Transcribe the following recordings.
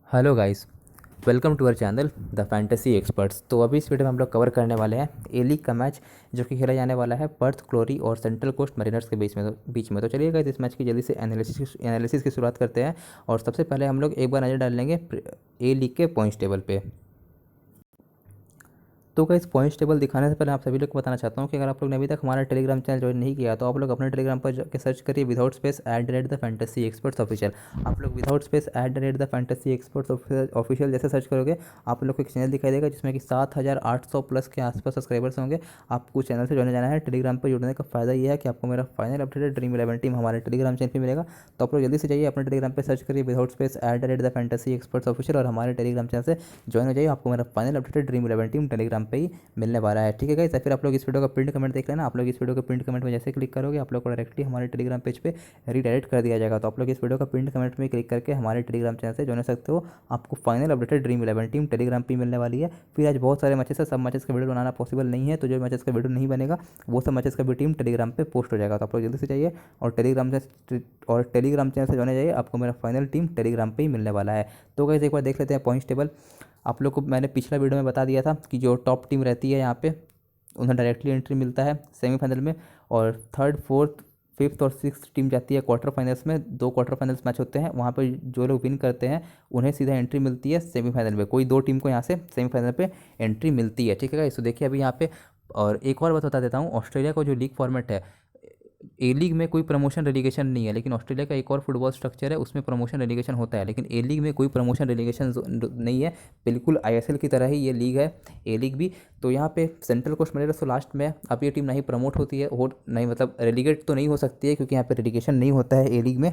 Hello guys, welcome to our channel the fantasy experts. तो अभी इस वीडियो में हम लोग कवर करने वाले हैं ए लीग का मैच जो कि खेला जाने वाला है पर्थ ग्लोरी और सेंट्रल कोस्ट मरीनर्स के बीच में। तो चलिए गाइस, इस मैच की जल्दी से एनालिसिस की शुरुआत करते हैं। और सबसे पहले हम लोग एक बार नज़र डाल लेंगे ए लीग के पॉइंट्स टेबल पे। तो गाइस, पॉइंट्स टेबल दिखाने से पहले आप सभी लोग को बताना चाहता हूँ कि अगर आप लोग ने अभी तक हमारा टेलीग्राम चैनल ज्वाइन नहीं किया तो आप लोग अपने टेलीग्राम पर जाकर सर्च करिए without space @the fantasy experts official. आप लोग without space @the fantasy experts official जैसे सर्च करोगे आप लोग को एक चैनल दिखाई देगा जिसमें कि 7,800 प्लस के आसपास सब्सक्राइबर्स होंगे। आपको चैनल से जुड़ने जाना है। टेलीग्राम पर जुड़ने का फ़ायदा ये है कि आपको मेरा फाइनल अपडेटेड ड्रीम 11 टीम हमारे टेलीग्राम चैनल पर मिलेगा। तो आप लोग जल्दी से जाइए अपने टेलीग्राम पर सर्च करिए without space @the fantasy experts official और हमारे टेलीग्राम चैनल से ज्वाइन हो जाइए। आपको मेरा final updated dream 11 team Telegram पर ही मिलने वाला है। ठीक है गाइस, फिर आप लोग इस वीडियो का प्रिंट कमेंट देख लेना। आप लोग इस वीडियो का प्रिंट कमेंट में जैसे क्लिक करोगे आप लोग को डायरेक्टली हमारे टेलीग्राम पेज पे रीडायरेक्ट कर दिया जाएगा। तो आप लोग इस वीडियो का प्रिंट कमेंट में क्लिक करके हमारे टेलीग्राम चैनल से जुड़ सकते हो। आपको final updated dream 11 team Telegram पे मिलने वाली है। फिर आज बहुत सारे मैचेस है, सब मैचेस का वीडियो बनाना पॉसिबल नहीं है, तो जो मैचेस का वीडियो नहीं बनेगा वो सब मैचेस का भी टीम टेलीग्राम पे पोस्ट हो जाएगा। तो आप लोग जल्दी से जाइए और टेलीग्राम चैनल से जुड़ने जाइए। आपको मेरा फाइनल टीम टेलीग्राम पे ही मिलने वाला है। तो गाइस, एक बार देख लेते हैं पॉइंट्स टेबल। आप लोग को मैंने पिछला वीडियो में बता दिया था कि जो टॉप टीम रहती है यहाँ पे उन्हें डायरेक्टली एंट्री मिलता है सेमीफाइनल में, और थर्ड फोर्थ फिफ्थ और सिक्स टीम जाती है क्वार्टर फाइनल्स में। 2 क्वार्टर फाइनल्स मैच होते हैं, वहाँ पे जो लोग विन करते हैं उन्हें सीधा एंट्री मिलती है सेमीफाइनल में। कोई 2 टीम को यहाँ से सेमीफाइनल पे एंट्री मिलती है। ठीक है, इसको देखिए अभी यहाँ पे। और एक और बात बता देता हूँ, ऑस्ट्रेलिया का जो लीग फॉर्मेट है, ए लीग में कोई प्रमोशन रेलीगेशन नहीं है, लेकिन ऑस्ट्रेलिया का एक और फुटबॉल स्ट्रक्चर है उसमें प्रमोशन रेलीगेशन होता है, लेकिन ए लीग में कोई प्रमोशन रेलीगेशन नहीं है। बिल्कुल आईएसएल की तरह ही ये लीग है, ए लीग भी। तो यहाँ पे सेंट्रल कोस्ट मरीनर्स तो लास्ट में, अब ये टीम नहीं प्रमोट होती है और नहीं, मतलब रेलीगेट तो नहीं हो सकती है क्योंकि यहाँ पे रेलीगेशन नहीं होता है ए लीग में।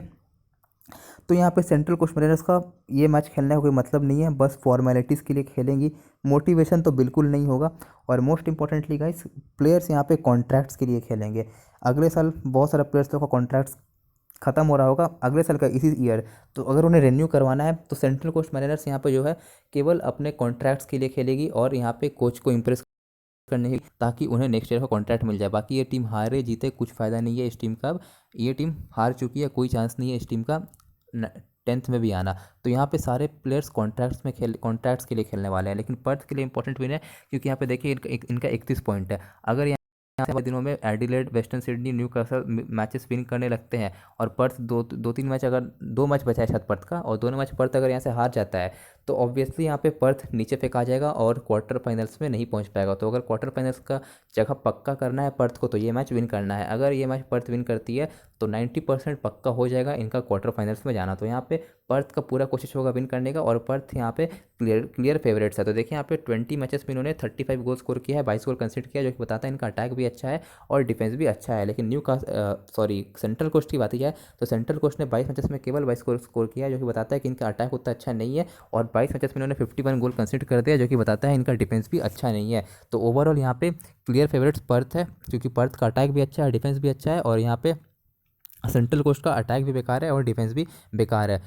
तो यहाँ पे सेंट्रल कोस्ट मरीनर्स का ये मैच खेलने का कोई मतलब नहीं है, बस फॉर्मेलिटीज़ के लिए खेलेंगी। मोटिवेशन तो बिल्कुल नहीं होगा। और मोस्ट इंपॉर्टेंटली गाइस, प्लेयर्स यहाँ पे कॉन्ट्रैक्ट्स के लिए खेलेंगे। अगले साल बहुत सारा प्लेयर्स लोग का कॉन्ट्रैक्ट्स खत्म हो रहा होगा अगले साल का इसी ईयर। तो अगर उन्हें रेन्यू करवाना है तो सेंट्रल कोस्ट मरीनर्स यहाँ पे जो है केवल अपने कॉन्ट्रैक्ट्स के लिए खेलेगी और यहाँ पे कोच को इम्प्रेस करने की, ताकि उन्हें नेक्स्ट ईयर का कॉन्ट्रैक्ट मिल जाए। बाकी ये टीम हारे जीते कुछ फ़ायदा नहीं है इस टीम का। अब ये टीम हार चुकी है, कोई चांस नहीं है इस टीम का 10th में भी आना। तो यहाँ पे सारे प्लेयर्स कॉन्ट्रैक्ट्स के लिए खेलने वाले हैं। लेकिन पर्थ के लिए इंपॉर्टेंट विन है क्योंकि यहाँ पे देखिए इनका 31 पॉइंट है। अगर यहाँ से दिनों में Adelaide, western Sydney, Newcastle matches win करने लगते हैं और पर्थ दो तीन मैच, अगर 2 मैच बचा है शायद पर्थ का, और दोनों मैच पर्थ अगर यहाँ से हार जाता है तो ऑब्वियसली यहाँ पे पर्थ नीचे फेंका जाएगा और क्वार्टर फाइनल्स में नहीं पहुँच पाएगा। तो अगर क्वार्टर फाइनल्स का जगह पक्का करना है पर्थ को तो ये मैच विन करना है। अगर ये मैच पर्थ विन करती है तो 90% पक्का हो जाएगा इनका क्वार्टर फाइनल्स में जाना। तो यहाँ पे पर्थ का पूरा कोशिश होगा विन करने का, और पर्थ यहाँ पे क्लियर फेवरेट्स है। तो देखिए यहाँ पे 20 मैचेस में इन्होंने 35 गोल स्कोर किया है, 22 गोल कंसीड किया है, जो कि बताता है इनका अटैक भी अच्छा है और डिफेंस भी अच्छा है। लेकिन सेंट्रल कोस्ट की बात की जाए तो सेंट्रल कोस्ट ने 22 मैचेस में केवल 22 गोल स्कोर किया है, जो कि बताता है कि इनका अटैक उतना अच्छा नहीं है। और 22 मैचेस में इन्होंने 51 गोल कंसीड कर दिया, जो कि बताता है इनका डिफेंस भी अच्छा नहीं है। तो ओवरऑल यहाँ पे क्लियर फेवरेट्स पर्थ है, क्योंकि पर्थ का अटैक भी अच्छा है, डिफेंस भी अच्छा है, और यहाँ पे सेंट्रल कोस्ट का अटैक भी बेकार है और डिफेंस भी बेकार है।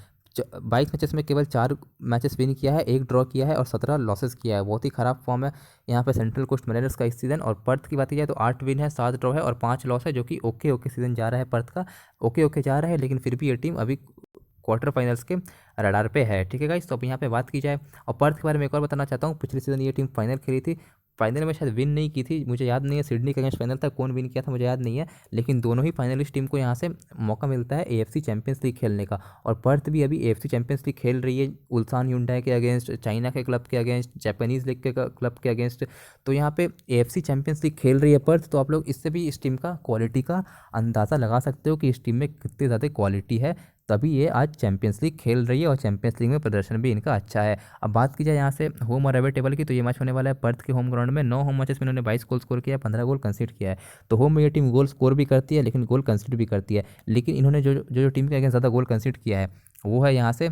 22 मैचेस में केवल 4 मैचेस विन किया है, 1 ड्रॉ किया है और 17 लॉसेस किया है। बहुत ही खराब फॉर्म है यहाँ पे सेंट्रल कोस्ट मरीनर्स का इस सीज़न। और पर्थ की बात की जाए तो 8 विन है, 7 ड्रॉ है और 5 लॉस है, जो कि ओके ओके सीज़न जा रहा है पर्थ का। ओके ओके जा रहा है, लेकिन फिर भी ये टीम अभी क्वार्टर फाइनल्स के रडार पे है। ठीक है गाइस, तो अब यहाँ पे बात की जाए और पर्थ के बारे में एक और बताना चाहता हूँ। पिछले सीज़न ये टीम फाइनल खेली थी, फाइनल में शायद विन नहीं की थी, मुझे याद नहीं है सिडनी के अगेंस्ट फाइनल था, कौन विन किया था मुझे याद नहीं है। लेकिन दोनों ही फाइनलिस्ट टीम को यहाँ से मौका मिलता है एएफसी चैंपियंस लीग खेलने का। और पर्थ भी अभी एएफसी चैंपियंस लीग खेल रही है, उल्सान ह्युंडई के अगेंस्ट, चाइना के क्लब के अगेंस्ट, जापानीज़ लीग के क्लब के अगेंस्ट। तो यहाँ पे एएफसी चैंपियंस लीग खेल रही है पर्थ। तो आप लोग इससे भी इस टीम का क्वालिटी का अंदाज़ा लगा सकते हो कि इस टीम में कितनी ज़्यादा क्वालिटी है, तभी ये आज चैंपियंस लीग खेल रही है और चैंपियंस लीग में प्रदर्शन भी इनका अच्छा है। अब बात की जाए यहाँ से होम और अवे टेबल की, तो ये मैच होने वाला है पर्थ के होम ग्राउंड में। 9 होम मैचेस में इन्होंने 22 गोल स्कोर किया है, 15 गोल कंसीड किया है। तो होम में ये टीम गोल स्कोर भी करती है लेकिन गोल कंसीड भी करती है। लेकिन इन्होंने जो टीम के अगेंस्ट ज़्यादा गोल कंसीड किया है वो है यहाँ से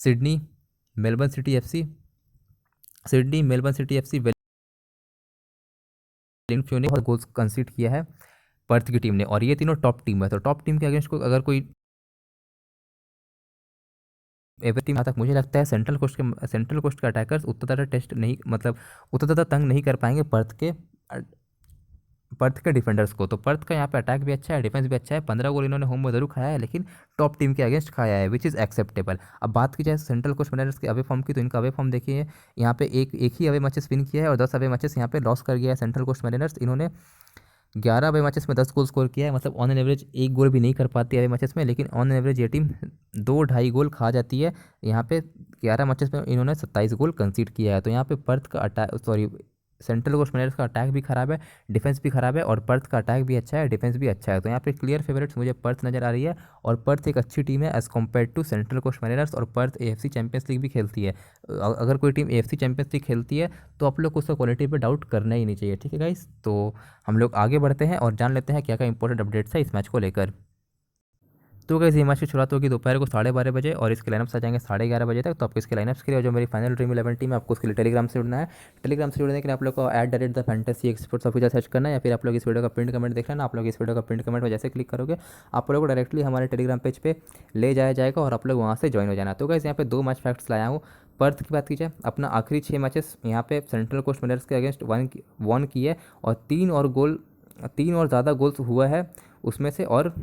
Sydney, Melbourne City F C, Wellington ने बहुत गोल्स कंसीड किया है पर्थ की टीम ने, और ये तीनों टॉप टीम है। तो टॉप टीम के अगेंस्ट को अगर कोई एवरी टीम तक, मुझे लगता है सेंट्रल कोस्ट के अटैकर्स उतना ज़्यादा टेस्ट नहीं, मतलब उतना ज़्यादा तंग नहीं कर पाएंगे पर्थ के पर्थ के डिफेंडर्स को। तो पर्थ का यहाँ पे अटैक भी अच्छा है, डिफेंस भी अच्छा है, 15 गोल इन्होंने होम में जरूर खाया है, लेकिन टॉप टीम के अगेंस्ट खाया है, विच इज़ एक्सेप्टेबल। अब बात की जाए सेंट्रल कोस्ट मैरिनर्स के अवे फॉर्म की, तो इनका अवे फॉर्म देखिए, यहाँ पे एक ही अवे मैचेस विन किया है और 10 अवे मैचेस यहाँ पे लॉस कर गया है सेंट्रल कोस्ट मैरिनर्स। इन्होंने 11 अवे मैचेस में 10 गोल स्कोर किया है, मतलब ऑन एन एवरेज एक गोल भी नहीं कर पाती है अवे मैचेस में, लेकिन ऑन एन एवरेज ये टीम 2-2.5 गोल खा जाती है। यहाँ पे 11 मैचेस में इन्होंने 27 गोल कंसीड किया है। तो यहाँ पे पर्थ का attack, sorry, Central Coast Mariners का अटैक भी खराब है, डिफेंस भी खराब है, और पर्थ का अटैक भी अच्छा है, डिफेंस भी अच्छा है। तो यहाँ पे क्लियर फेवरेट्स मुझे पर्थ नज़र आ रही है, और पर्थ एक अच्छी टीम है as compare to Central Coast Mariners. और पर्थ एएफसी चैंपियंस लीग भी खेलती है। अगर कोई टीम एएफसी चैंपियंस लीग खेलती है तो आप लोग को उसका क्वालिटी पे डाउट करना ही नहीं चाहिए, ठीक है गाइस। तो हम लोग आगे बढ़ते हैं और जान लेते हैं क्या क्या इंपॉर्टेंट अपडेट्स है इस मैच को लेकर। तो गाइस ये मैच की शुरुआत होगी दोपहर को 12:30 बजे, और इसके लाइनअप्स आ जाएंगे 11:30 बजे तक। तो आपको इसके लाइनअप्स के लिए, और जो मेरी फाइनल ड्रीम 11 टीम है, आपको उसके लिए टेलीग्राम से जुड़ना है। टेलीग्राम से जुड़ने के लिए आप लोग को @द_फैंटेसी_एक्सपर्ट्स ऑफिशियल सर्च करना है, या फिर आप लोग इस वीडियो का प्रिंट कमेंट देख लेना। आप लोग इस वीडियो का प्रिंट कमेंट में जैसे क्लिक करोगे, आप लोग को डायरेक्टली हमारे टेलीग्राम पेज पे ले जाया जाएगा, और आप लोग वहाँ से ज्वाइन हो जाना। तो गाइस यहाँ पे 2 मैच फैक्ट्स लाया हूँ। पर्थ की बात की जाए, अपना आखिरी 6 मैचेस यहाँ पे सेंट्रल कोस्ट मैरिनर्स के अगेंस्ट वन की है, और 3 और ज़्यादा गोल्स हुआ है उसमें से। और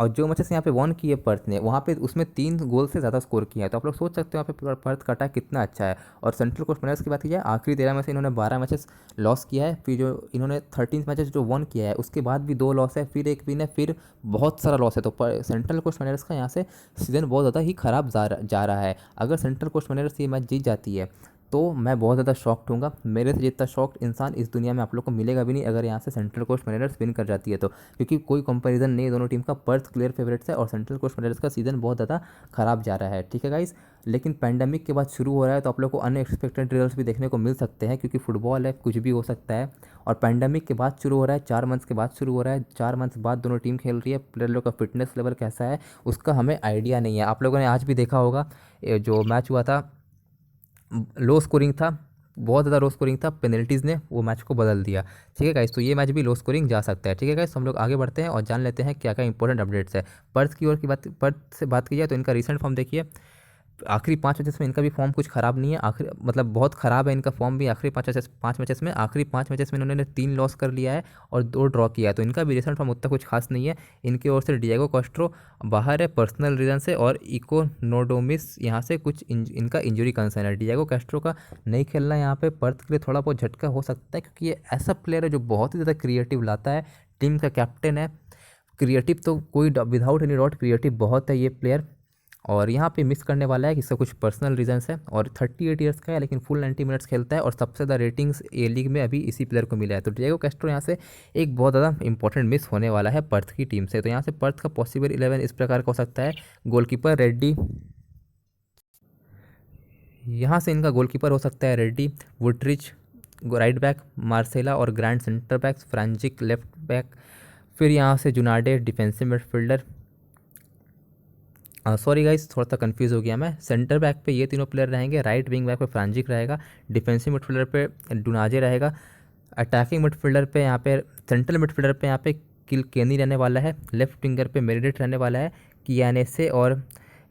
जो मैचेस यहाँ पे वन किए पर्थ ने, वहाँ पे उसमें 3 गोल से ज़्यादा स्कोर किया है। तो आप लोग सोच सकते हो यहाँ पे पर्थ का अटैक कितना अच्छा है। और सेंट्रल कोस्ट मैरिनर्स की बात की जाए, आखिरी 13 में से इन्होंने 12 मैचेस लॉस किया है, फिर जो इन्होंने 13 मैचेस जो वन किया है उसके बाद भी 2 लॉस है, फिर एक विन है, फिर बहुत सारा लॉस है। तो सेंट्रल कोस्ट मैरिनर्स का यहाँ से सीजन बहुत ज़्यादा ही ख़राब जा रहा है। अगर सेंट्रल कोस्ट मैरिनर्स ये मैच जीत जाती है तो मैं बहुत ज़्यादा शॉक्ड हूँगा। मेरे से जितना शॉक्ड इंसान इस दुनिया में आप लोग को मिलेगा भी नहीं अगर यहाँ से सेंट्रल कोस्ट मैरिनर्स विन कर जाती है तो, क्योंकि कोई कंपैरिजन नहीं है दोनों टीम का। पर्थ क्लियर फेवरेट्स है और सेंट्रल कोस्ट मैरिनर्स का सीज़न बहुत ज़्यादा ख़राब जा रहा है, ठीक है गाइस। लेकिन पैंडमिक के बाद शुरू हो रहा है, तो आप लोग को अनएक्सपेक्टेड रिजल्ट्स भी देखने को मिल सकते हैं, क्योंकि फुटबॉल है, कुछ भी हो सकता है। और पैंडमिक के बाद शुरू हो रहा है, 4 मंथ्स के बाद शुरू हो रहा है, 4 मंथ्स बाद दोनों टीम खेल रही है। प्लेयर लोग का फिटनेस लेवल कैसा है उसका हमें आइडिया नहीं है। आप लोगों ने आज भी देखा होगा, जो मैच हुआ था लो स्कोरिंग था, बहुत ज़्यादा लो स्कोरिंग था, पेनल्टीज़ ने वो मैच को बदल दिया, ठीक है गाइस। तो ये मैच भी लो स्कोरिंग जा सकता है, ठीक है गाइस। तो हम लोग आगे बढ़ते हैं और जान लेते हैं क्या क्या इंपॉर्टेंट अपडेट्स है। पर्थ से बात की जाए तो इनका रिसेंट फॉर्म देखिए, आखिरी 5 मैचेस में इनका भी फॉर्म कुछ ख़राब नहीं है, आखिरी मतलब बहुत ख़राब है इनका फॉर्म भी। आखिरी 5 मैचेस में इन्होंने 3 लॉस कर लिया है और 2 ड्रॉ किया है, तो इनका भी रिसेंट फॉर्म उतना कुछ खास नहीं है। इनकी ओर से डिएगो कॉस्ट्रो बाहर है पर्सनल रीज़न से, और इको नोडोमिस यहाँ से कुछ इनका इंजरी कंसर्न है। डिएगो कैस्ट्रो का नहीं खेलना यहाँ पे पर्थ के लिए थोड़ा बहुत झटका हो सकता है, क्योंकि ये ऐसा प्लेयर है जो बहुत ही ज़्यादा क्रिएटिव लाता है, टीम का कैप्टन है। क्रिएटिव तो कोई विदाउट एनी डाउट क्रिएटिव बहुत है ये प्लेयर। और यहाँ पे मिस करने वाला है कि इसका कुछ पर्सनल रीजंस है, और 38 ईयर्स का है, लेकिन फुल 90 मिनट्स खेलता है, और सबसे ज़्यादा रेटिंग्स ए लीग में अभी इसी प्लेयर को मिला है। तो डिएगो कैस्ट्रो यहाँ से एक बहुत ज़्यादा इंपॉर्टेंट मिस होने वाला है पर्थ की टीम से। तो यहाँ से पर्थ का पॉसिबल 11 इस प्रकार का हो सकता है। गोलकीपर रेड्डी, यहाँ से इनका गोलकीपर हो सकता है Reddy, Woodrich right back, Marcela और grand centre backs, Franjic left back, फिर यहाँ से Junade defensive midfielder. Sorry guys, थोड़ा सा कंफ्यूज हो गया मैं। सेंटर बैक पे ये तीनों प्लेयर रहेंगे, राइट विंग बैक पे फ्रांजिक रहेगा, डिफेंसिव मिडफील्डर पे डुनाजे रहेगा, अटैकिंग मिडफील्डर पे यहाँ पे, सेंट्रल मिडफील्डर पे यहाँ पे किलकेनी रहने वाला है, लेफ्ट विंगर पे मेरिडिट रहने वाला है, कियानेसे और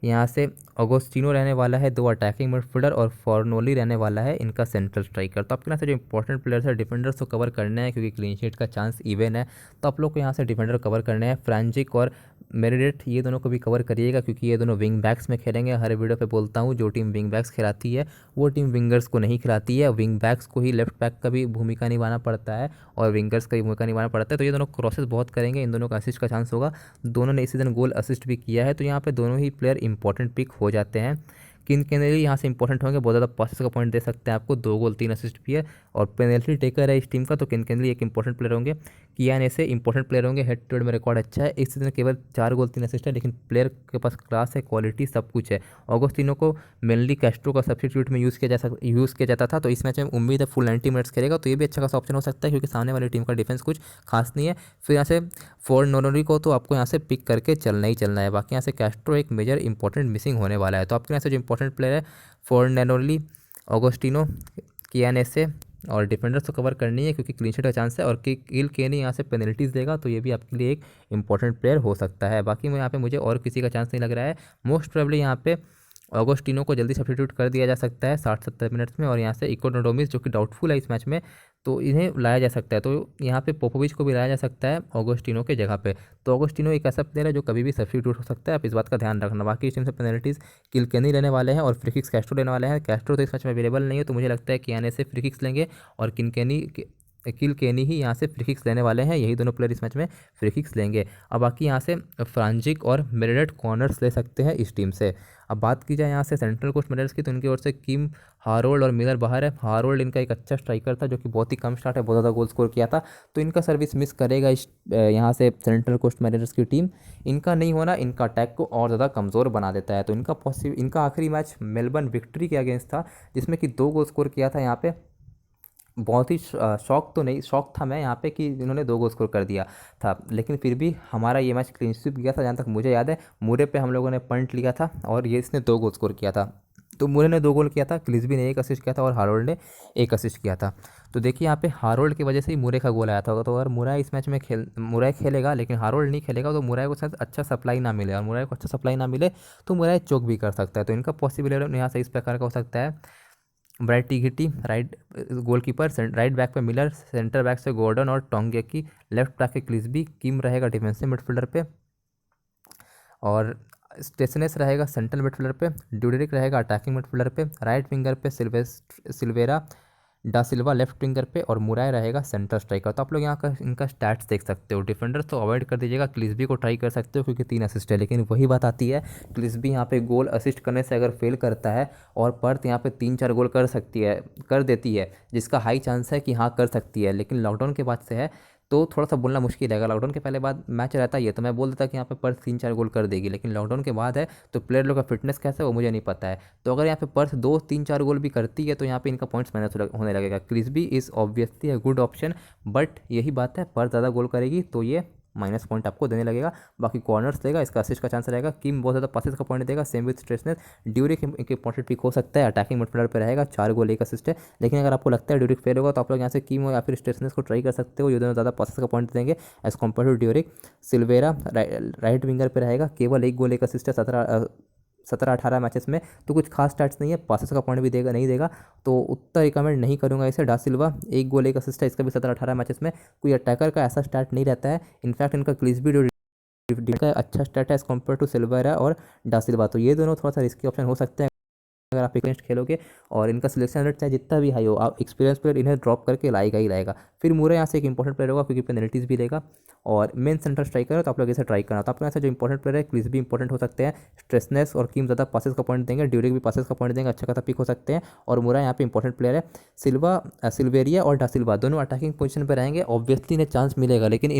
यहाँ से अगोस्टिनो रहने वाला है 2 अटैकिंग मिडफील्डर, और फॉर्नोली रहने वाला है इनका सेंट्रल स्ट्राइकर। तो आपके यहाँ से जो इंपॉर्टेंट प्लेयर्स है डिफेंडर्स को कवर करने हैं, क्योंकि क्लीन शीट का चांस इवन है, तो आप लोग को यहाँ से डिफेंडर कवर करने हैं। फ्रांजिक और मेरिडेट ये दोनों को भी कवर करिएगा, क्योंकि ये दोनों विंग बैक्स में खेलेंगे। हर वीडियो पे बोलता हूँ, जो टीम विंग बैक्स खिलाती है वो टीम विंगर्स को नहीं खिलाती है, विंग बैक्स को ही लेफ्ट बैक का भी भूमिका निभाना पड़ता है और विंगर्स का भी भूमिका निभाना पड़ता है। तो ये दोनों क्रॉसेस बहुत करेंगे, इन दोनों का असिस्ट का चांस होगा। दोनों ने इस सीजन गोल असिस्ट भी किया है, तो यहाँ पे दोनों ही प्लेयर इंपॉर्टेंट पिक हो जाते हैं। किनकेनेली यहाँ से इंपॉर्टेंट होंगे, बहुत ज़्यादा पासेस का पॉइंट दे सकते हैं आपको, 2 गोल 3 असिस्ट भी है, और पेनल्टी टेकर है इस टीम का, तो किनकेनेली एक इंपॉर्टेंट प्लेयर होंगे। कियान ऐसे इंपॉर्टेंट प्लेयर होंगे, हेड टू हेड में रिकॉर्ड अच्छा है, इस सीजन केवल 4 गोल 3 असिस्ट है, लेकिन प्लेयर के पास क्लास है, क्वालिटी सब कुछ है। ऑगस्टिनो को मेनली कैस्ट्रो का सब्स्टिट्यूट में यूज़ किया जाता था, तो इस मैच में उम्मीद है फुल 90 मिनट्स खेलेगा, तो ये भी अच्छा खासा ऑप्शन हो सकता है, क्योंकि सामने वाली टीम का डिफेंस कुछ खास नहीं है। फिर यहाँ से फॉर्नोली को तो आपको यहाँ से पिक करके चलना ही चलना है, बाकी यहाँ से कैस्ट्रो एक मेजर इंपॉर्टेंट मिसिंग होने वाला है। तो आपके यहाँ से जो इंपॉर्टेंट प्लेयर है फॉर्नोली, ऑगस्टिनो, कियानेसे, और डिफेंडर्स तो कवर करनी है, क्योंकि क्लीन शीट का चांस है, और किलकेनी यहाँ से पेनल्टीज़ देगा, तो ये भी आपके लिए एक इंपॉर्टेंट प्लेयर हो सकता है। बाकी मैं यहाँ पे मुझे और किसी का चांस नहीं लग रहा है। मोस्ट प्रोबेबली यहाँ पे ऑगस्टिनो को जल्दी सब्स्टिट्यूट कर दिया जा सकता है 60-70 मिनट्स में, और यहाँ से इकोनोडोमिस जो कि डाउटफुल है इस मैच में, तो इन्हें लाया जा सकता है। तो यहाँ पे पोपोविच को भी लाया जा सकता है ऑगस्टिनो के जगह पे। तो ऑगस्टिनो एक ऐसा प्लेयर है जो कभी भी सब्स्टिट्यूट हो सकता है, आप इस बात का ध्यान रखना। बाकी इस टीम से पेनल्टीज किल्केनी लेने वाले हैं और फ्री किक्स कैस्ट्रो लेने वाले हैं। कैस्ट्रो तो इस मैच में अवेलेबल नहीं है, तो मुझे लगता है कि आने से फ्री किक्स लेंगे और किल्केनी ही यहाँ से फ्री किक्स लेने वाले हैं। यही दोनों प्लेयर इस मैच में फ्री किक्स लेंगे। अब बाकी यहाँ से फ्रांजिक और मेरेडेट कॉर्नर्स ले सकते हैं इस टीम से। अब बात की जाए यहाँ से सेंट्रल कोस्ट मेडल्स की, तो उनकी ओर से किम, हारोल्ड और मिलर बाहर है। हारोल्ड इनका एक अच्छा स्ट्राइकर था जो कि बहुत ही कम स्टार्ट है, बहुत ज़्यादा गोल स्कोर किया था, तो इनका सर्विस मिस करेगा इस यहाँ से सेंट्रल कोस्ट मेडल्स की टीम। इनका नहीं होना इनका अटैक को और ज़्यादा कमज़ोर बना देता है। तो इनका आखिरी मैच मेलबर्न विक्ट्री के अगेंस्ट था, जिसमें कि 2 गोल स्कोर किया था। यहाँ पे बहुत ही शौक था मैं यहाँ पे कि इन्होंने 2 गोल स्कोर कर दिया था, लेकिन फिर भी हमारा ये मैच क्लीन स्वीप गया था। जहाँ तक मुझे याद है, मुरे पे हम लोगों ने पॉइंट लिया था और ये इसने 2 गोल स्कोर किया था। तो मुरे ने 2 गोल किया था, क्लिसबी ने 1 असिस्ट किया था और हारोल्ड ने 1 असिस्ट किया था। तो देखिए यहाँ पे हारोल्ड की वजह से ही मुरे का गोल आया था। तो अगर मुरा इस मैच में मुरा खेलेगा लेकिन हारोल्ड नहीं खेलेगा, तो मुरा को शायद अच्छा सप्लाई ना मिले, और मुरा को अच्छा सप्लाई ना मिले तो मुरा चोक भी कर सकता है। तो इनका पॉसिबल यहाँ से इस प्रकार का हो सकता है: Bright Tigiti right goalkeeper, right back पे मिलर, सेंटर बैक से गॉर्डन और टोंगेकी, लेफ्ट बैक पे क्लिसबी, किम रहेगा डिफेंसिव मिडफील्डर पे और स्टेसनेस रहेगा सेंट्रल मिडफील्डर पे, ड्यूडेरिक रहेगा अटैकिंग मिडफील्डर पे, राइट विंगर पे सिल्वेरा डा सिल्वा लेफ्ट विंगर पे और मुराय रहेगा सेंटर स्ट्राइकर। तो आप लोग यहाँ का इनका स्टैट्स देख सकते हो। डिफेंडर्स तो अवॉइड कर दीजिएगा, क्लिसबी को ट्राई कर सकते हो क्योंकि 3 असिस्ट है, लेकिन वही बात आती है, क्लिसबी यहाँ पे गोल असिस्ट करने से अगर फेल करता है और पर्थ यहाँ पे 3-4 गोल कर देती है, जिसका हाई चांस है कि हाँ कर सकती है, लेकिन लॉकडाउन के बाद से है तो थोड़ा सा बोलना मुश्किल है। लॉकडाउन के पहले बाद मैच रहता ही है तो मैं बोल देता कि यहाँ पे पर्थ 3-4 गोल कर देगी, लेकिन लॉकडाउन के बाद है तो प्लेयर लोग का फिटनेस कैसा है वो मुझे नहीं पता है। तो अगर यहाँ पे पर्थ 2-3-4 गोल भी करती है तो यहाँ पे इनका पॉइंट्स माइनस होने लगेगा। Clisby is obviously a good option, but यही बात है, पर्थ ज़्यादा गोल करेगी तो ये माइनस पॉइंट आपको देने लगेगा। बाकी कॉर्नर्स देगा, इसका असिस्ट का चांस रहेगा। किम बहुत ज़्यादा पासेस का पॉइंट देगा, सेम विथ स्ट्रेसनेस। ड्यूरिक एक इंपॉर्टेंट पिक हो सकता है, अटैकिंग मिडफील्डर पे रहेगा, 4 गोल 1 असिस्ट है। लेकिन अगर आपको लगता है ड्यूरिक फेल होगा तो आप लोग यहाँ से किम या फिर स्ट्रेसनेस को ट्राई कर सकते हो, ये दोनों ज़्यादा पासेस का पॉइंट देंगे as compare to Durik. Silvera right winger पे रहेगा, केवल 1 गोल 1 असिस्ट है 17-18 मैचेस में, तो कुछ खास स्टैट्स नहीं है, पासेस का पॉइंट भी देगा नहीं देगा, तो उतना रिकमेंड नहीं करूंगा इसे। डा सिल्वा 1 गोल 1 असिस्ट है, इसका भी 17-18 मैचेस में कोई अटैकर का ऐसा स्टैट नहीं रहता है। इनफैक्ट इनका क्लिसबी का अच्छा स्टैट है एज कम्पेयर टू सिल्वेरा और डा सिल्वा, तो ये दोनों थोड़ा सा रिस्की ऑप्शन हो सकते हैं अगर आप अगेंस्ट खेलोगे। और इनका सिलेक्शन रेट चाहे जितना भी हाई हो, आप एक्सपीरियंस प्लेयर इन्हें ड्रॉप करके लाएगा ही लाएगा। फिर मुरे यहाँ से एक इंपॉर्टेंट प्लेयर होगा क्योंकि पेनल्टीज भी लेगा और मेन सेंटर स्ट्राइकर है, तो आप लोग इसे ट्राई करना। तो आपके यहाँ से जो इंपॉर्टेंट प्लेयर है क्लिस भी इंपॉर्टेंट हो सकते हैं, स्ट्रेसनेस और किम ज़्यादा पासेस का पॉइंट देंगे, ड्यूरिक भी पासेस का पॉइंट देंगे, अच्छा खासा पिक हो सकते हैं। और मुरा यहाँ पे इंपॉर्टेंट प्लेयर है। सिल्वेरिया और डा सिल्वा दोनों अटैकिंग पोजीशन पर रहेंगे, ऑब्वियसली इन्हें चांस मिलेगा, लेकिन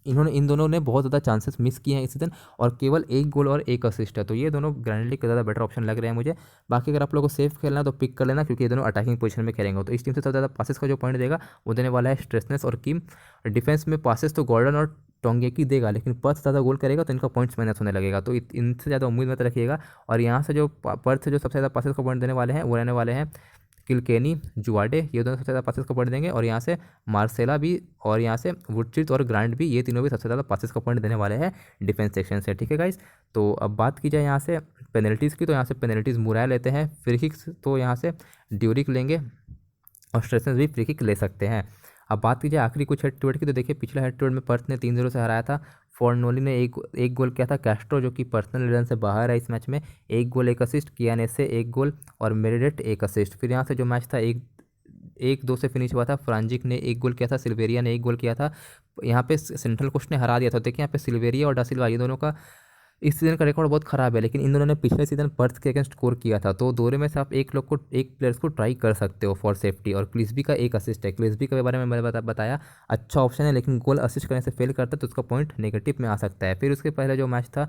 इन दोनों ने बहुत ज़्यादा चांसेस मिस किए हैं इस सीजन और केवल 1 गोल और 1 असिस्ट है, तो ये दोनों ग्रैंडली के ज़्यादा बेटर ऑप्शन लग रहे हैं मुझे। बाकी अगर आप लोगों को सेफ खेलना है तो पिक कर लेना क्योंकि ये दोनों अटैकिंग पोजीशन में खेलेंगे। तो इस टीम से सबसे ज़्यादा पासेस का जो पॉइंट देगा वो देने वाला है स्ट्रेसनेस और किम। डिफेंस में पासेस तो गॉर्डन और टोंगेकी देगा, लेकिन पर्थ ज़्यादा गोल करेगा तो इनका पॉइंट्स माइनस होने लगेगा, तो इनसे ज़्यादा उम्मीद मत रखिएगा। और यहाँ से जो पर्थ से जो सबसे ज़्यादा पासेस का पॉइंट देने वाले हैं वो रहने वाले हैं किल्केनी, जुआडे, ये दोनों सबसे ज़्यादा पासेस का पॉइंट देंगे। और यहाँ से मार्सेला भी और यहाँ से वुडचिट और ग्रांट भी, ये तीनों भी सबसे ज़्यादा पासेस का पॉइंट देने वाले हैं डिफेंस सेक्शन से। ठीक है गाइस, तो अब बात की जाए यहाँ से पेनल्टीज़ की, तो यहाँ से पेनल्टीज़ मुराय लेते हैं। फ्री किक्स तो यहाँ से ड्यूरिक लेंगे और स्ट्रेसनेस भी फ्री किक ले सकते हैं। अब बात की जाए आखिरी कुछ हेड टू हेड की, तो देखिए पिछले हेड टू हेड में पर्थ ने 3-0 से हराया था। फोर्नोली ने एक गोल किया था, कैस्ट्रो जो कि पर्सनल रन से बाहर है इस मैच में 1 गोल 1 असिस्ट, कियाने से 1 गोल और मेरेडेट 1 असिस्ट। फिर यहाँ से जो मैच था 1-2 से फिनिश हुआ था। फ्रांजिक ने 1 गोल किया था, सिल्वेरिया ने 1 गोल किया था। यहाँ पे सेंट्रल कोस्ट ने हरा दिया था। देखिए यहाँ पे सिल्वेरिया और डा सिल्वा ये दोनों का इस सीज़न का रिकॉर्ड बहुत ख़राब है, लेकिन इन दोनों ने पिछले सीज़न पर्थ के अगेंस्ट स्कोर किया था, तो दोनों में से आप एक प्लेयर्स को ट्राई कर सकते हो फॉर सेफ्टी। और क्लिसबी का 1 असिस्ट है, क्लिसबी के बारे में मैंने बताया अच्छा ऑप्शन है, लेकिन गोल असिस्ट करने से फेल करता है तो उसका पॉइंट नेगेटिव में आ सकता है। फिर उसके पहले जो मैच था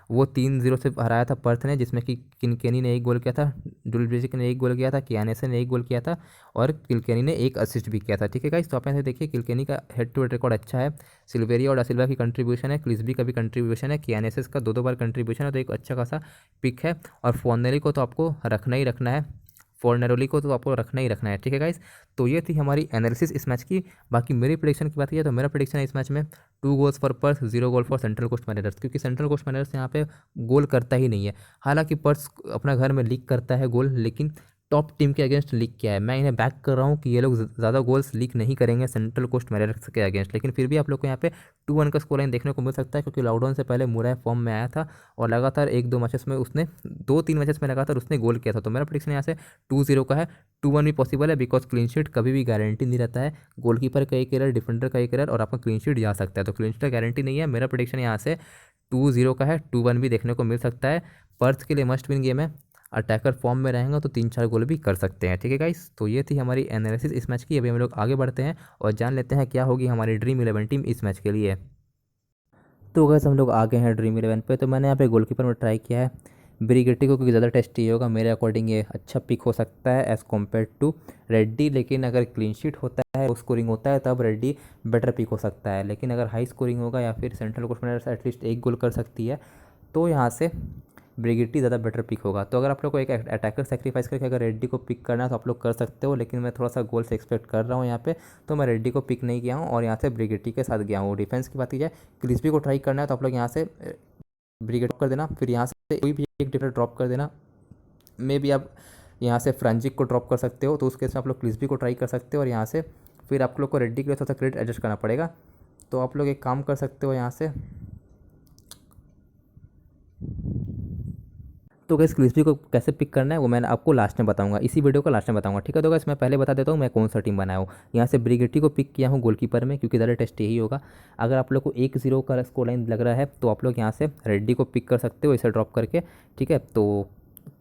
वो 3-0 से हराया था पर्थ ने, जिसमें कि किनकेनी ने 1 गोल किया था, डुलब्रिजिक ने 1 गोल किया था, कियानेसे ने 1 गोल किया था और किल्केनी ने 1 असिस्ट भी किया था। ठीक है गाइस, तो आप यहाँ से देखिए किल्केनी का हेड टू हेड रिकॉर्ड अच्छा है, सिल्वेरिया और डा सिल्वा की कंट्रीब्यूशन है, क्लिसबी का भी कंट्रीब्यूशन है, कियानेसिस का 2-2 बार कंट्रीब्यूशन है, तो एक अच्छा खासा पिक है। और फोर्नेली को तो आपको रखना ही रखना है, फोर्नेरोली को तो आपको रखना ही रखना है। ठीक है गाइस, तो ये थी हमारी एनालिसिस इस मैच की। बाकी मेरी प्रेडिक्शन की बात की तो मेरा प्रेडिक्शन है इस मैच में 2 goals for Perth, 0 goal for Central Coast Mariners, क्योंकि सेंट्रल कोस्ट मैरिनर्स यहाँ पे गोल करता ही नहीं है। हालांकि पर्थ अपना घर में लीक करता है गोल, लेकिन टॉप टीम के अगेंस्ट लीक किया है। मैं इन्हें बैक कर रहा हूँ कि ये लोग ज़्यादा गोल्स लीक नहीं करेंगे सेंट्रल कोस्ट मैरिनर्स के अगेंस्ट, लेकिन फिर भी आप लोग को यहाँ पे 2-1 का स्कोर लाइन देखने को मिल सकता है, क्योंकि लॉकडाउन से पहले मुरै फॉर्म में आया था और लगातार 1-2 मैचेस में उसने 2-3 मैचेस में लगातार उसने गोल किया था। तो मेरा प्रेडिक्शन यहाँ से 2-0 का है। 2-1 भी पॉसिबल है, बिकॉज क्लीन शीट कभी भी गारंटी नहीं रहता है। गोलकीपर का एक एरर, डिफेंडर का एक एरर और आपका क्लीन शीट जा सकता है, तो क्लीन शीट का गारंटी नहीं है। मेरा प्रेडिक्शन यहाँ से 2-0 का है। 2-1 भी देखने को मिल सकता है। पर्थ के लिए मस्ट विन गेम है, अटैकर फॉर्म में रहेंगे तो 3-4 गोल भी कर सकते हैं। ठीक है गाइस, तो ये थी हमारी एनालिसिस इस मैच की। अभी हम लोग आगे बढ़ते हैं और जान लेते हैं क्या होगी हमारी ड्रीम 11 टीम इस मैच के लिए। तो गाइस हम लोग आ गए हैं ड्रीम 11 पे। तो मैंने यहाँ पे गोलकीपर में ट्राई किया है ब्रिगेटी को, क्योंकि ज़्यादा टेस्टी होगा मेरे अकॉर्डिंग। ये अच्छा पिक हो सकता है एज़ कम्पेयर टू रेड्डी, लेकिन अगर क्लीन शीट होता है, लो स्कोरिंग होता है, तब रेड्डी बेटर पिक हो सकता है। लेकिन अगर हाई स्कोरिंग होगा या फिर सेंट्रल कोस्ट मैरिनर्स एटलीस्ट 1 गोल कर सकती है, तो यहाँ से ब्रिगेटी ज़्यादा बेटर पिक होगा। तो अगर आप लोग को एक अटैकर सेक्रीफाइस करके अगर रेड्डी को पिक करना है तो आप लोग कर सकते हो, लेकिन मैं थोड़ा सा गोल से एक्सपेक्ट कर रहा हूँ यहाँ पे, तो मैं रेड्डी को पिक नहीं किया हूँ और यहाँ से ब्रिगेटी के साथ गया हूँ। डिफेंस की बात की जाए, क्रिस्पी को ट्राई करना है तो आप लोग यहाँ से ब्रिगेड कर देना, फिर यहाँ से कोई भी एक डिफेंडर ड्रॉप कर देना। मे बी आप यहाँ से फ्रांजिक को ड्रॉप कर सकते हो, तो उस केस में आप लोग क्रिस्पी को ट्राई कर सकते हो और यहाँ से फिर आप लोग को रेड्डी के लिए थोड़ा सा क्रेडिट एडजस्ट करना पड़ेगा। तो आप लोग एक काम कर सकते हो यहाँ से, तो गैस क्रिस्पी को कैसे पिक करना है वो मैं आपको लास्ट में बताऊंगा, इसी वीडियो का लास्ट में बताऊंगा। ठीक है, तो गैस मैं पहले बता देता हूँ मैं कौन सा टीम बनाया हूँ। यहाँ से ब्रिगेटी को पिक किया हूँ गोलकीपर में, क्योंकि ज़्यादा टेस्ट यही होगा। अगर आप लोग को 1-0 का स्कोर लाइन लग रहा है तो आप लोग यहाँ से रेड्डी को पिक कर सकते हो इसे ड्रॉप करके। ठीक है, तो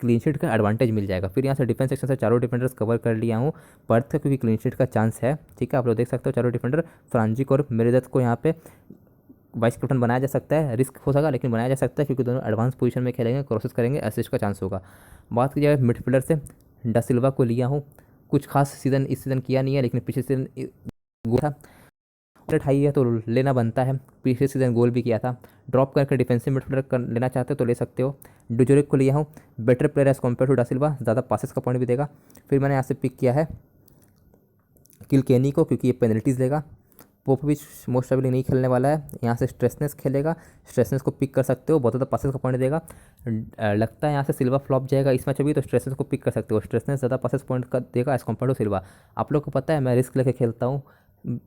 क्लीन शीट का एडवांटेज मिल जाएगा। फिर यहाँ से डिफेंस सेक्शन से चारों डिफेंडर्स कवर कर लिया हूँ पर्थ का, क्योंकि क्लीन शीट का चांस है। ठीक है, आप लोग देख सकते हो चारों डिफेंडर। फ्रांजिक और मेरेदत्त को यहाँ पे वाइस कैप्टन बनाया जा सकता है, रिस्क हो सका लेकिन बनाया जा सकता है, क्योंकि दोनों एडवांस पोजीशन में खेलेंगे, क्रॉसेस करेंगे, असिस्ट का चांस होगा। बात की जाए मिडफील्डर से, डा सिल्वा को लिया हूँ। कुछ खास सीज़न इस सीज़न किया नहीं है, लेकिन पिछले सीज़न गोल था, रेट हाई है तो लेना बनता है। पिछले सीज़न गोल भी किया था। ड्रॉप करके डिफेंसिव मिडफील्डर लेना चाहते हो तो ले सकते हो। डुजोरिक को लिया हूँ, better player as compare to Da Silva, ज़्यादा पासेस का पॉइंट भी देगा। फिर मैंने यहाँ से पिक किया है किलकेनी को, क्योंकि ये पेनल्टीज़ लेगा। पोपोविच मोस्ट प्रोबेबली नहीं खेलने वाला है, यहाँ से स्ट्रेसनेस खेलेगा। स्ट्रेसनेस को पिक कर सकते हो, बहुत ज़्यादा पासेस का पॉइंट देगा। लगता है यहाँ से सिल्वा फ्लॉप जाएगा इस मैच में भी, तो स्ट्रेसनेस को पिक कर सकते हो। स्ट्रेसनेस ज़्यादा पासेस पॉइंट का देगा एज कम्पेयर टू सिल्वा। आप लोग को पता है मैं रिस्क लेके खेलता हूँ,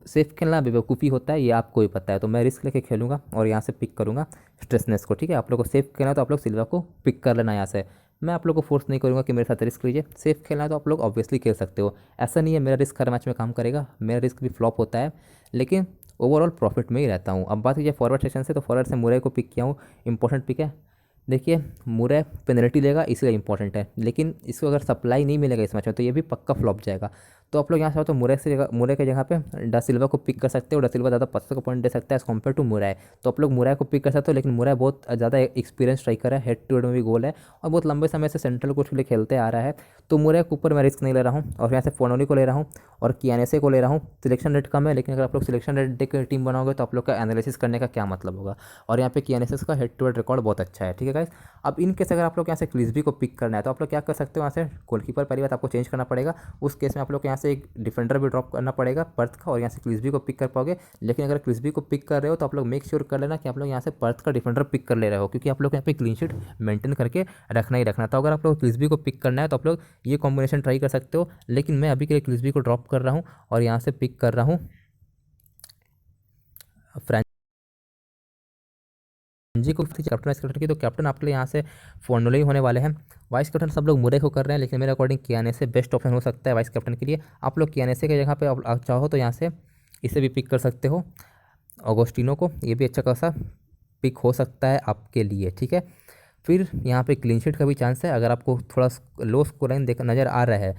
सेफ खेलना बेवकूफ़ी होता है, ये आपको ही पता है। तो मैं रिस्क लेके खेलूँगा और यहाँ से पिक करूँगा स्ट्रेसनेस को। ठीक है, आप लोग को सेफ खेलना है तो आप लोग सिल्वा को पिक कर लेना यहाँ से। मैं आप लोग को फोर्स नहीं करूँगा कि मेरे साथ रिस्क लीजिए। सेफ खेलना है तो आप लोग ऑब्वियसली खेल सकते हो। ऐसा नहीं है मेरा रिस्क हर मैच में काम करेगा, मेरा रिस्क भी फ्लॉप होता है, लेकिन ओवरऑल प्रॉफिट में ही रहता हूँ। अब बात कीजिए फॉरवर्ड सेक्शन से, तो फॉरवर्ड से मुरै को पिक किया हूँ। इंपॉर्टेंट पिक है। देखिए मुरै पेनल्टी लेगा इसलिए इंपॉर्टेंट है, लेकिन इसको अगर सप्लाई नहीं मिलेगा इस मैच में तो ये भी पक्का फ्लॉप जाएगा। तो आप लोग यहाँ से तो मुरै के जगह पे डा सिल्वा को पिक कर सकते हो। डा सिल्वा ज़्यादा 500 का पॉइंट दे सकता है एज़ कम्पेयर टू मुरै। तो आप लोग मुरै को पिक कर सकते हो, लेकिन मुरै बहुत ज़्यादा एक्सपीरियंस स्ट्राइकर है, हेड टू हेड में भी गोल है और बहुत लंबे समय से सेंट्रल कोस्ट के लिए खेलते आ रहा है। तो मुरै के ऊपर मैं रिस्क नहीं ले रहा हूँ और यहाँ से फोनोली को ले रहा हूँ और कियानेसे को ले रहा हूँ। सिलेक्शन रेट कम है, लेकिन अगर आप लोग सिलेक्शन रेट देख के टीम बनाओगे तो आप लोग का एनालिसिस करने का क्या मतलब होगा। और यहाँ पे कियानेसे का हेड टू हेड रिकॉर्ड बहुत अच्छा है। ठीक है गाइस, अब इन केस अगर आप लोग यहाँ से क्लिसबी को पिक करना है तो आप लोग क्या कर सकते हो, यहाँ से गोलकीपर पहली बात आपको चेंज करना पड़ेगा। उस केस में आप लोग यहाँ से एक डिफेंडर भी ड्रॉप करना पड़ेगा पर्थ का और यहाँ से क्लिसबी को पिक कर पाओगे। लेकिन अगर क्लिसबी को पिक कर रहे हो तो आप लोग मेक श्योर कर लेना कि आप लोग यहाँ से पर्थ का डिफेंडर पिक कर ले रहे हो, क्योंकि आप लोग यहाँ पे क्लीन शीट मेंटेन करके रखना ही रखना। तो अगर आप लोग क्लिसबी को पिक करना है तो आप लोग ये कॉम्बिनेशन ट्राई कर सकते हो, लेकिन मैं अभी के लिए क्लिसबी को ड्रॉप कर रहा हूँ और यहाँ से पिक कर रहा हूँ जी को कैप्टन वाइस कैप्टन की। तो कैप्टन आपके लिए यहाँ से फोनोले ही होने वाले हैं। वाइस कैप्टन सब लोग मुरै को कर रहे हैं, लेकिन मेरे अकॉर्डिंग कियानेसे बेस्ट ऑप्शन हो सकता है वाइस कैप्टन के लिए। आप लोग कियानेसे की जगह पे आप चाहो तो यहाँ से इसे भी पिक कर सकते हो, ऑगोस्टिनो को। ये भी अच्छा खासा पिक हो सकता है आपके लिए। ठीक है, फिर यहाँ पे क्लीन शीट का भी चांस है। अगर आपको थोड़ा लो स्कोर लाइन देख नज़र आ रहा है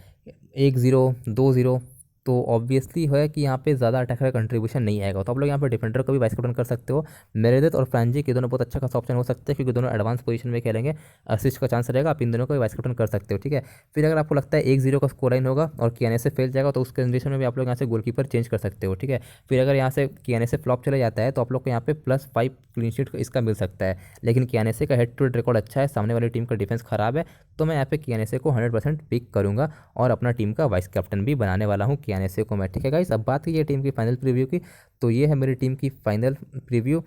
1-0 2-0, तो ऑब्वियसली है कि यहाँ पे ज़्यादा अटैकर का कंट्रीब्यूशन नहीं आएगा। तो आप लोग यहाँ पे डिफेंडर को भी वाइस कैप्टन कर सकते हो। मेरेदिथ और फ्रांजिक ये दोनों बहुत अच्छा खासा ऑप्शन हो सकते हैं, क्योंकि दोनों एडवांस पोजीशन में खेलेंगे, असिस्ट का चांस रहेगा। आप इन दोनों को भी वाइस कैप्टन कर सकते हो। ठीक है, फिर अगर आपको लगता है 1-0 का स्कोर लाइन होगा और कियानेसे फेल जाएगा तो उस कंडीशन में भी आप लोग यहाँ से गोलकीपर चेंज कर सकते हो। ठीक है, फिर अगर यहाँ से कियानेसे फ्लॉप चला जाता है तो आप लोग को यहाँ पे +5 क्लीन शीट इसका मिल सकता है। लेकिन कियानेसे का हेड टू हेड रिकॉर्ड अच्छा है, सामने वाली टीम का डिफेंस खराब है, तो मैं यहाँ पे कियानेसे को 100% पिक करूँगा और अपना टीम का वाइस कैप्टन भी बनाने वाला हूँ कियानेसे को मैं। ठीक है गाइस, अब बात की टीम की फाइनल प्रीव्यू की, तो ये है मेरी टीम की फाइनल प्रीव्यू।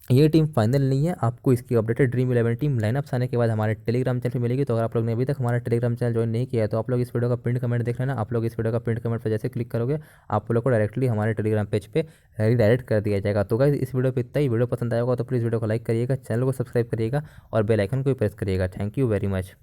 ये टीम फाइनल नहीं है, आपको इसकी अपडेटेड ड्रीम 11 टीम लाइनअप्स आने के बाद हमारे टेलीग्राम चैनल पे मिलेगी। तो अगर आप लोग ने अभी तक हमारा टेलीग्राम चैनल ज्वाइन नहीं किया है तो आप लोग इस वीडियो का पिन कमेंट देख लेना। आप लोग इस वीडियो का पिन कमेंट पर जैसे क्लिक करोगे आप लोग को डायरेक्टली हमारे टेलीग्राम पेज पे रिडायरेक्ट कर दिया जाएगा। तो गाइस इस वीडियो पे इतना ही। वीडियो पसंद आया होगा तो प्लीज़ वीडियो को लाइक करिएगा, चैनल को सब्सक्राइब करिएगा और बेल आइकन को भी प्रेस करिएगा। Thank you very much.